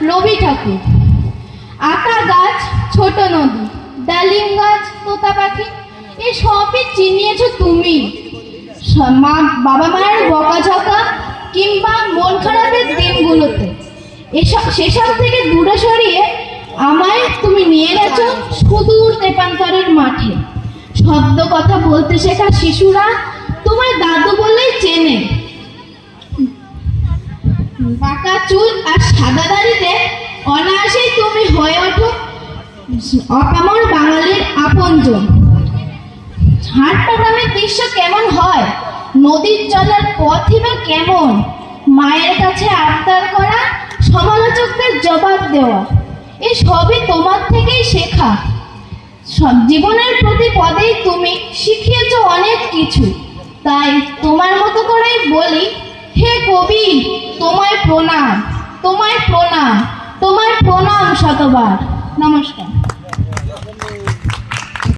রবি ঠাকুর। আতা গাছ, ছোট নদী, ডালিম গাছ, তোতা পাখি, এই সবই চিনিয়েছ তুমি। বাবা মায়ের বকাঝকা কিংবা মন খারাপের দিনগুলোতে সেসব থেকে দূরে সরিয়ে আমায় তুমি নিয়ে গেছো সুদূর তেপান্তরের মাঠে। শব্দ কথা বলতে শেখা শিশুরা তোমার দাদু বললেই চেনে। বাঁকা চুল আর সাদা দাড়িতে অনায়াসেই তুমি হয়ে ওঠো অপামর বাঙালির আপনজন। হাটটা গ্রামের দৃশ্য কেমন হয়, নদীর জলের পথই বা কেমন, মায়ের কাছে আবদার করা, সমালোচকদের জবাব দেওয়া, এই সবই তোমার থেকেই শেখা। সব জীবনের প্রতি পদেই তুমি শিখিয়েছ অনেক কিছু। তাই তোমার মতো করেই বলি, হে কবি, তোমায় প্রণাম, তোমায় প্রণাম, তোমায় প্রণাম শতবার। নমস্কার।